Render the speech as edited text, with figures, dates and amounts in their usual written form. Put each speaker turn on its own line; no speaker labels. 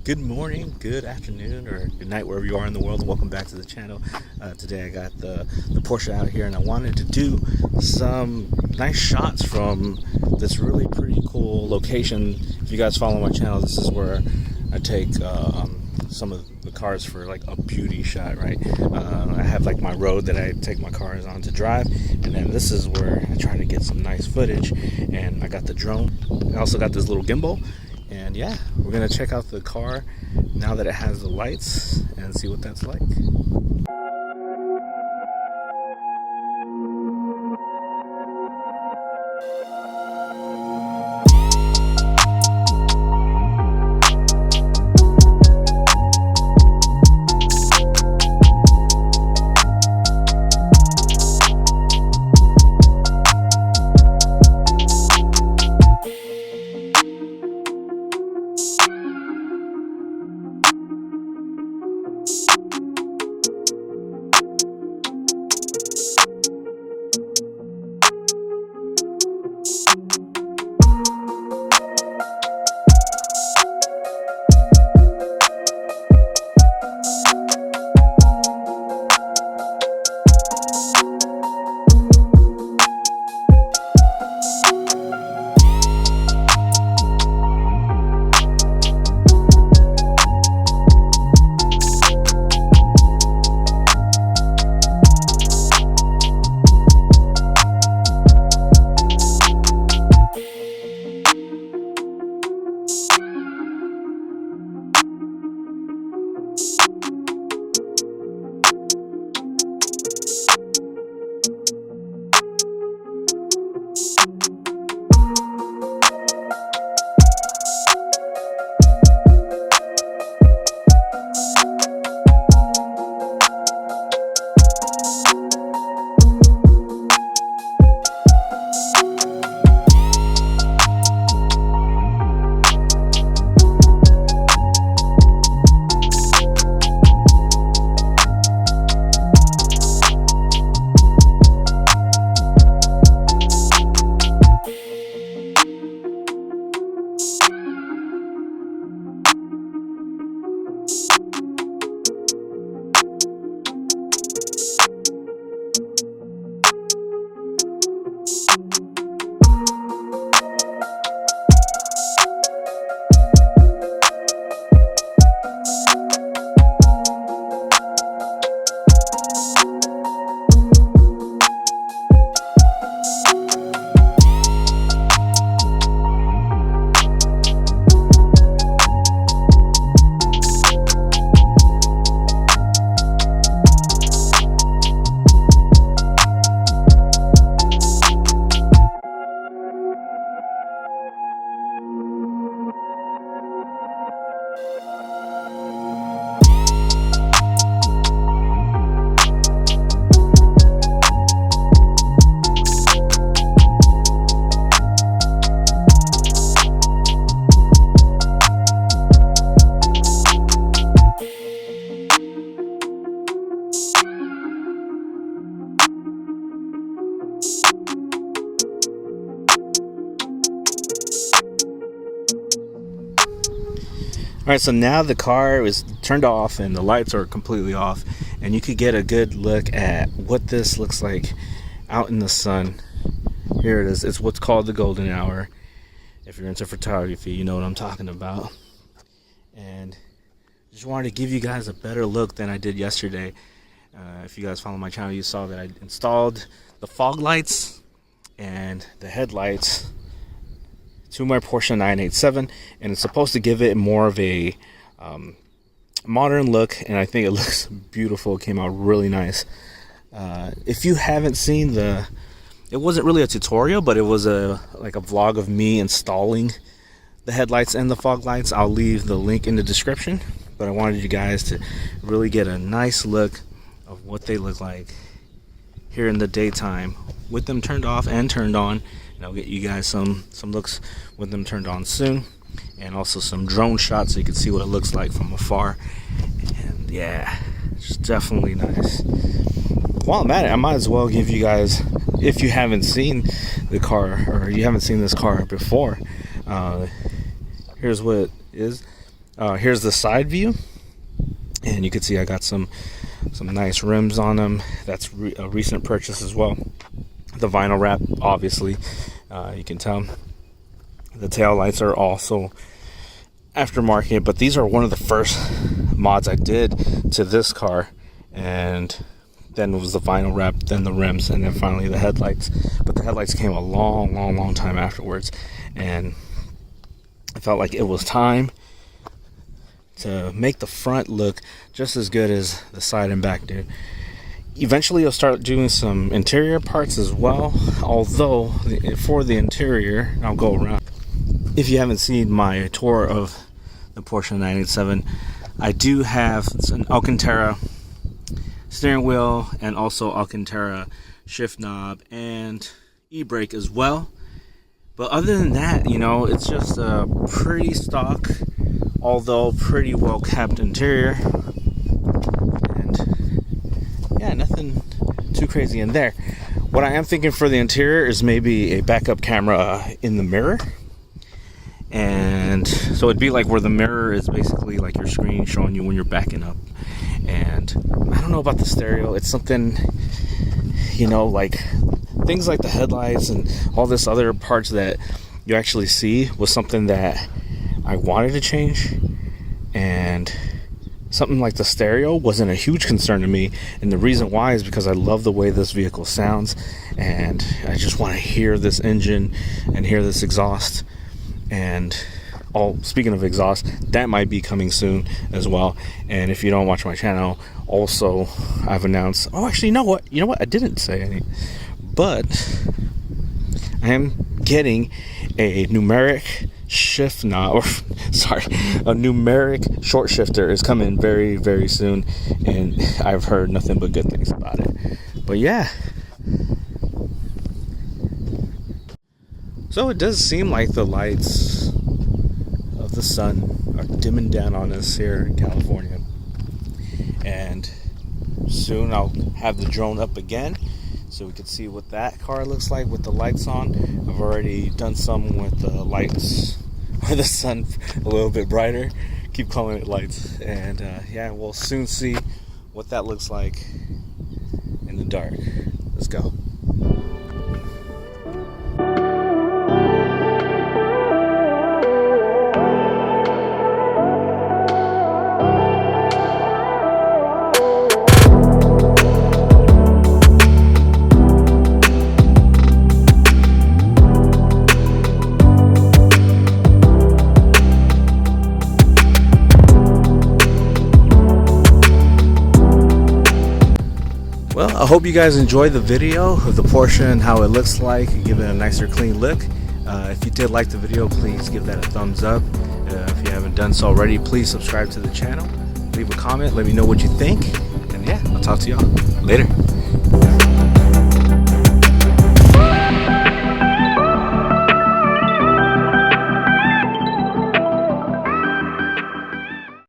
Good morning, good afternoon, or good night wherever you are in the world. Welcome back to the channel. Today I got the Porsche out here, and I wanted to do some nice shots from this really pretty cool location. If you guys follow my channel, this is where I take some of the cars for like a beauty shot, right? I have like my road that I take my cars on to drive, and then this is where I try to get some nice footage. And I got the drone. I also got this little gimbal. And yeah, we're gonna check out the car now that it has the lights and see what that's like. Alright, so now the car is turned off and the lights are completely off, and you could get a good look at what this looks like out in the sun. Here it is. It's what's called the golden hour. If you're into photography, you know what I'm talking about. And just wanted to give you guys a better look than I did yesterday. If you guys follow my channel, you saw that I installed the fog lights and the headlights to my Porsche 987, and it's supposed to give it more of a modern look, and I think it looks beautiful. It came out really nice. If you haven't seen it wasn't really a tutorial, but it was like a vlog of me installing the headlights and the fog lights. I'll leave the link in the description, but I wanted you guys to really get a nice look of what they look like here in the daytime with them turned off and turned on. And I'll get you guys some looks with them turned on soon, and also some drone shots so you can see what it looks like from afar. And yeah, it's definitely nice. While I'm at it, I might as well give you guys, if you haven't seen the car or you haven't seen this car before, here's what it is. Here's the side view, and you can see I got some nice rims on them. That's a recent purchase as well. The vinyl wrap, obviously, you can tell. The tail lights are also aftermarket, but these are one of the first mods I did to this car, and then it was the vinyl wrap, then the rims, and then finally the headlights. But the headlights came a long time afterwards, and I felt like it was time to make the front look just as good as the side and back did. Eventually I'll start doing some interior parts as well, although for the interior, I'll go around. If you haven't seen my tour of the Porsche 987, I do have an Alcantara steering wheel and also Alcantara shift knob and e-brake as well. But other than that, you know, it's just a pretty stock, although pretty well kept interior. And yeah, nothing too crazy in there. What I am thinking for the interior is maybe a backup camera in the mirror. And so it'd be like where the mirror is basically like your screen showing you when you're backing up. And I don't know about the stereo. It's something, you know, like things like the headlights and all this other parts that you actually see was something that I wanted to change. And something like the stereo wasn't a huge concern to me. And the reason why is because I love the way this vehicle sounds. And I just want to hear this engine and hear this exhaust. And speaking of exhaust, that might be coming soon as well. And if you don't watch my channel, also I've announced, actually, you know what, I didn't say anything, but I am getting a numeric shift knob, a numeric short shifter is coming very, very soon, and I've heard nothing but good things about it. But yeah, so it does seem like the lights of the sun are dimming down on us here in California. And soon I'll have the drone up again so we can see what that car looks like with the lights on. I've already done some with the lights or the sun a little bit brighter. Keep calling it lights. And yeah, we'll soon see what that looks like in the dark. Let's go. Well, I hope you guys enjoyed the video of the Porsche and how it looks like, and give it a nicer, clean look. If you did like the video, please give that a thumbs up. If you haven't done so already, please subscribe to the channel. Leave a comment, let me know what you think. And yeah, I'll talk to y'all later.